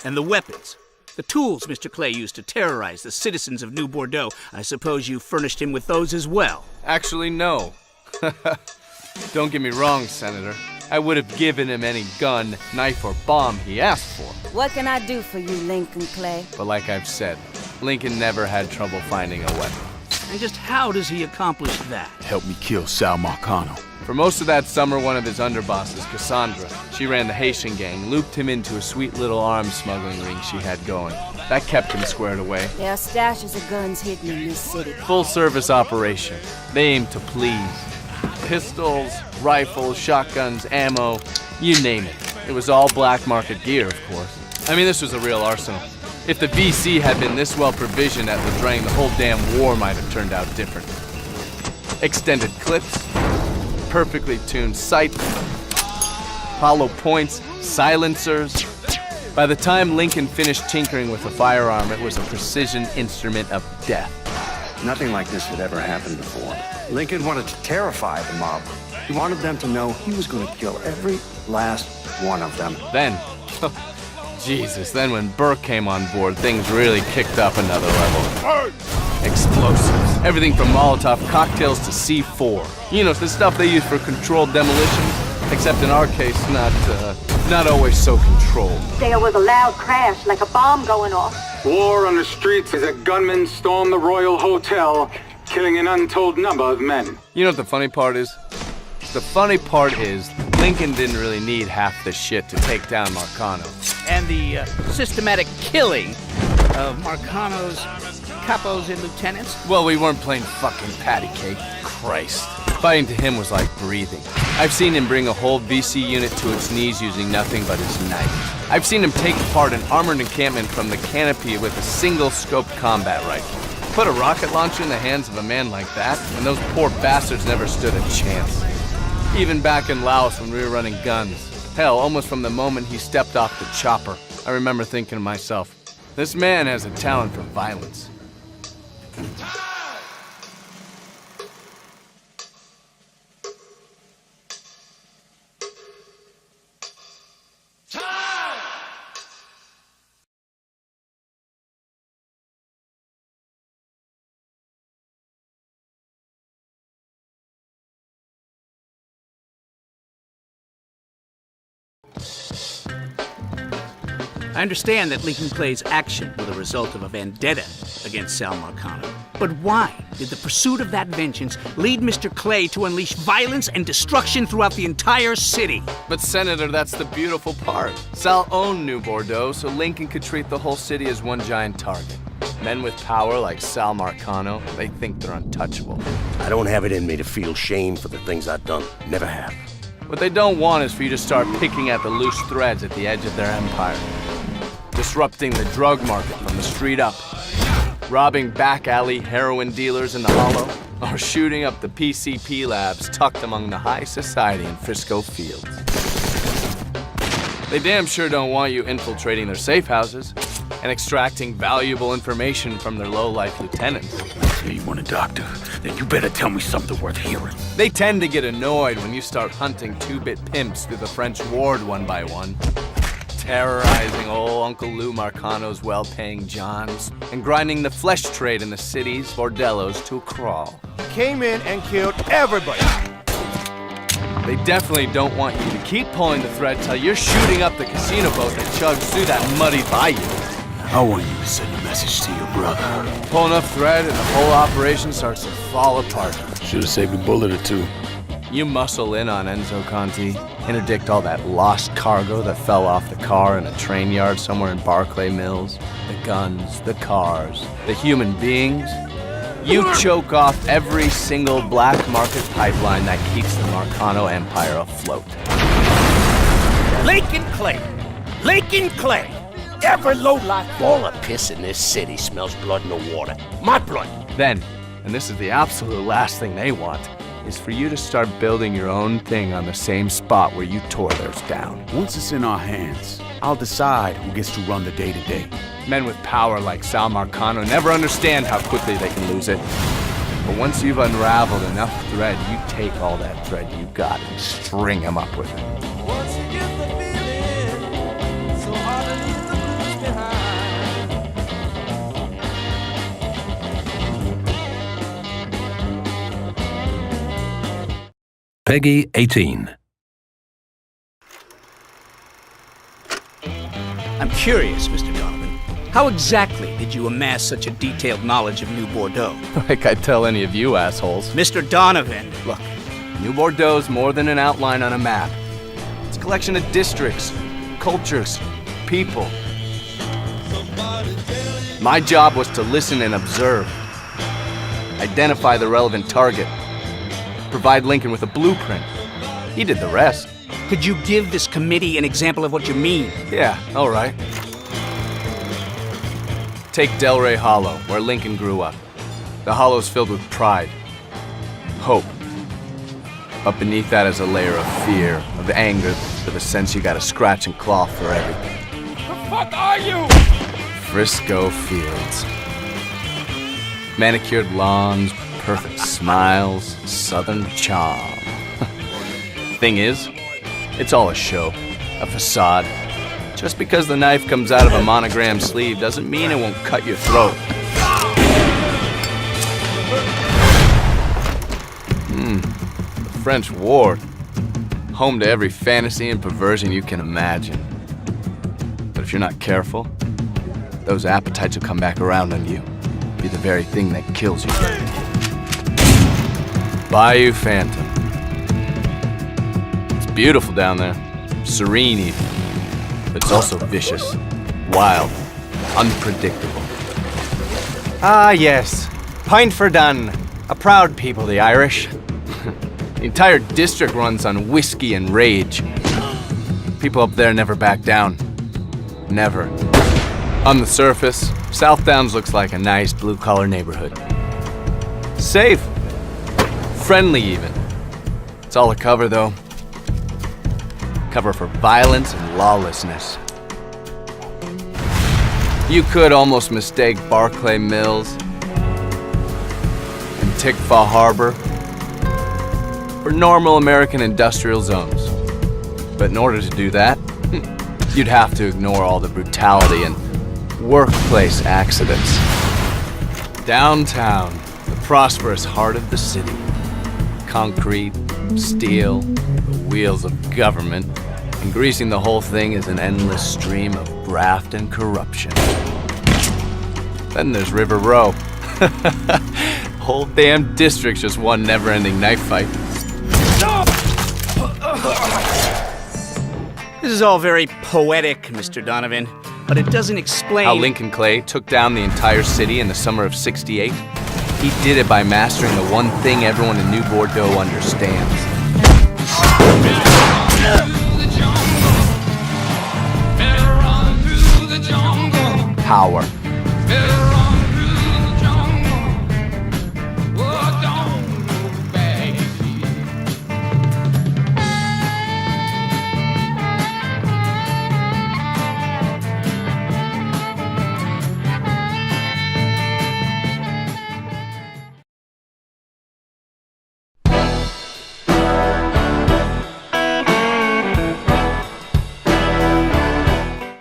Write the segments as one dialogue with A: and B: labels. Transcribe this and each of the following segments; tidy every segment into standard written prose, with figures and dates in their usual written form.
A: And the weapons. The tools Mr. Clay used to terrorize the citizens of New Bordeaux. I suppose you furnished him with those as well.
B: Actually, no. Don't get me wrong, Senator. I would have given him any gun, knife, or bomb he asked for.
C: What can I do for you, Lincoln Clay?
B: But like I've said, Lincoln never had trouble finding a weapon.
A: And just how does he accomplish that?
D: Help me kill Sal Marcano.
B: For most of that summer, one of his underbosses, Cassandra, she ran the Haitian gang, looped him into a sweet little arms smuggling ring she had going. That kept him squared away.
C: There are stashes of guns hidden in this city.
B: Full-service operation. They aim to please. Pistols, rifles, shotguns, ammo, you name it. It was all black market gear, of course. I mean, this was a real arsenal. If the VC had been this well provisioned at the drain, the whole damn war might have turned out different. Extended clips, perfectly tuned sights, hollow points, silencers. By the time Lincoln finished tinkering with the firearm, it was a precision instrument of death.
E: Nothing like this had ever happened before. Lincoln wanted to terrify the mob. He wanted them to know he was going to kill every last one of them.
B: Then, Jesus, then when Burke came on board, things really kicked up another level. Explosives. Everything from Molotov cocktails to C4. You know, the stuff they use for controlled demolitions. Except in our case, not always so controlled.
F: There was a loud crash, like a bomb going off.
G: War on the streets as a gunman stormed the Royal Hotel, killing an untold number of men.
B: You know what the funny part is? The funny part is, Lincoln didn't really need half the shit to take down Marcano.
A: And the systematic killing of Marcano's capos and lieutenants?
B: Well, we weren't playing fucking patty cake. Christ. Fighting to him was like breathing. I've seen him bring a whole VC unit to its knees using nothing but his knife. I've seen him take apart an armored encampment from the canopy with a single-scoped combat rifle. Put a rocket launcher in the hands of a man like that, and those poor bastards never stood a chance. Even back in Laos when we were running guns. Hell, almost from the moment he stepped off the chopper, I remember thinking to myself, this man has a talent for violence.
A: I understand that Lincoln Clay's action were the result of a vendetta against Sal Marcano. But why did the pursuit of that vengeance lead Mr. Clay to unleash violence and destruction throughout the entire city?
B: But Senator, that's the beautiful part. Sal owned New Bordeaux, so Lincoln could treat the whole city as one giant target. Men with power like Sal Marcano, they think they're untouchable.
H: I don't have it in me to feel shame for the things I've done. Never have.
B: What they don't want is for you to start picking at the loose threads at the edge of their empire. Disrupting the drug market from the street up. Robbing back alley heroin dealers in the hollow. Or shooting up the PCP labs tucked among the high society in Frisco Fields. They damn sure don't want you infiltrating their safe houses and extracting valuable information from their low-life lieutenants.
D: Hey, you want a doctor? Then you better tell me something worth hearing.
B: They tend to get annoyed when you start hunting two-bit pimps through the French ward one by one. Terrorizing old Uncle Lou Marcano's well-paying Johns, and grinding the flesh trade in the city's bordellos to a crawl.
I: Came in and killed everybody.
B: They definitely don't want you to keep pulling the thread till you're shooting up the casino boat that chugs through that muddy bayou.
D: I want you to send a message to your brother.
B: Pull enough thread and the whole operation starts to fall apart.
D: Should have saved a bullet or two.
B: You muscle in on Enzo Conti, interdict all that lost cargo that fell off the car in a train yard somewhere in Barclay Mills, the guns, the cars, the human beings. You choke off every single black market pipeline that keeps the Marcano Empire afloat.
H: Lincoln Clay! Lincoln Clay! Every lowlife ball of piss in this city smells blood in the water. My blood!
B: Then, and this is the absolute last thing they want, is for you to start building your own thing on the same spot where you tore theirs down.
D: Once it's in our hands, I'll decide who gets to run the day-to-day.
B: Men with power like Sal Marcano never understand how quickly they can lose it. But once you've unraveled enough thread, you take all that thread you got and string them up with it.
J: Peggy 18.
A: I'm curious, Mr. Donovan. How exactly did you amass such a detailed knowledge of New Bordeaux?
B: Like I'd tell any of you assholes.
A: Mr. Donovan,
B: Look, New Bordeaux's more than an outline on a map. It's a collection of districts, cultures, people. My job was to listen and observe, identify the relevant target, provide Lincoln with a blueprint. He did the rest.
A: could you give this committee an example of what you mean?
B: Yeah, all right. Take Delray Hollow, where Lincoln grew up. The hollow's filled with pride, hope. Up beneath that is a layer of fear, of anger, with a sense you gotta scratch and claw for everything.
H: The fuck are you?
B: Frisco Fields. Manicured lawns, perfect smiles, southern charm. Thing is, it's all a show, a facade. Just because the knife comes out of a monogram sleeve doesn't mean it won't cut your throat. The French War. Home to every fantasy and perversion you can imagine. But if you're not careful, those appetites will come back around on you. Be the very thing that kills you. Bayou Phantom. It's beautiful down there. Serene even. But it's also vicious, wild, unpredictable. Ah, yes. Pint for done. A proud people, the Irish. The entire district runs on whiskey and rage. People up there never back down. Never. On the surface, South Downs looks like a nice blue-collar neighborhood. Safe. Friendly, even. It's all a cover, though. Cover for violence and lawlessness. You could almost mistake Barclay Mills and Tikva Harbor for normal American industrial zones. But in order to do that, you'd have to ignore all the brutality and workplace accidents. Downtown, the prosperous heart of the city. Concrete, steel, the wheels of government, and greasing the whole thing is an endless stream of graft and corruption. Then there's River Row. Whole damn district's just one never-ending knife fight.
A: This is all very poetic, Mr. Donovan, but it doesn't explain
B: how Lincoln Clay took down the entire city in the summer of '68. He did it by mastering the one thing everyone in New Bordeaux understands. Power.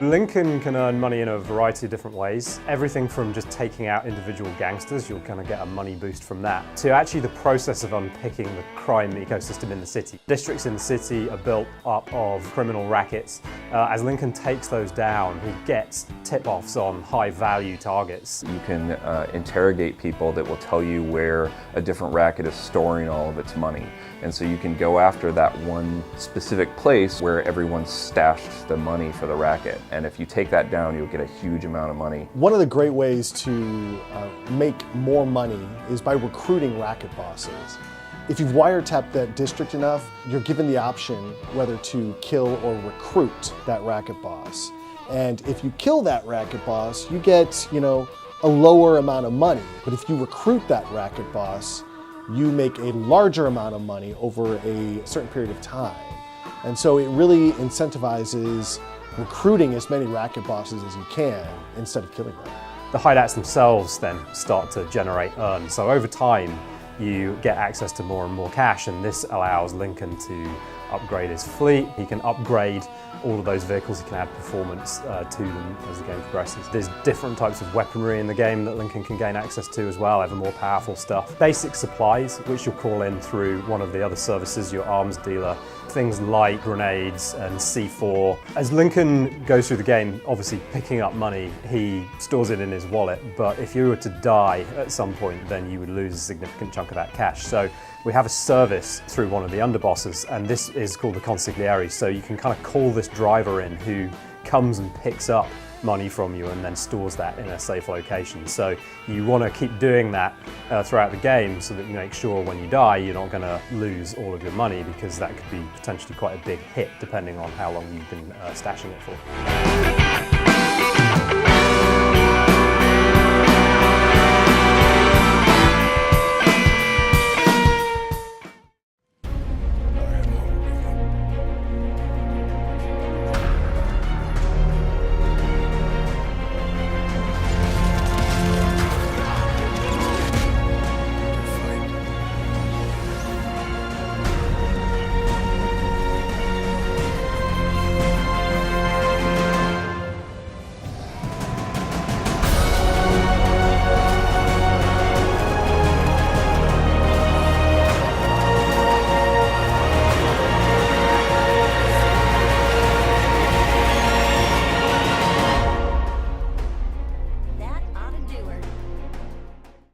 K: Lincoln can earn money in a variety of different ways. Everything from just taking out individual gangsters, you'll kind of get a money boost from that, to actually the process of unpicking the crime ecosystem in the city. Districts in the city are built up of criminal rackets. As Lincoln takes those down, he gets tip-offs on high-value targets.
L: You can interrogate people that will tell you where a different racket is storing all of its money. And so you can go after that one specific place where everyone stashed the money for the racket. And if you take that down, you'll get a huge amount of money.
M: One of the great ways to make more money is by recruiting racket bosses. If you've wiretapped that district enough, you're given the option whether to kill or recruit that racket boss. And if you kill that racket boss, you get, a lower amount of money. But if you recruit that racket boss, you make a larger amount of money over a certain period of time. And so it really incentivizes recruiting as many racket bosses as you can instead of killing them.
K: The hideouts themselves then start to generate earn. So over time, you get access to more and more cash, and this allows Lincoln to upgrade his fleet, he can upgrade all of those vehicles, he can add performance to them as the game progresses. There's different types of weaponry in the game that Lincoln can gain access to as well, ever more powerful stuff. Basic supplies, which you'll call in through one of the other services, your arms dealer. Things like grenades and C4. As Lincoln goes through the game, obviously picking up money, he stores it in his wallet, but if you were to die at some point, then you would lose a significant chunk of that cash. So we have a service through one of the underbosses, and this is called the consigliere. So you can kind of call this driver in who comes and picks up money from you and then stores that in a safe location. So you want to keep doing that throughout the game so that you make sure when you die you're not going to lose all of your money, because that could be potentially quite a big hit depending on how long you've been stashing it for.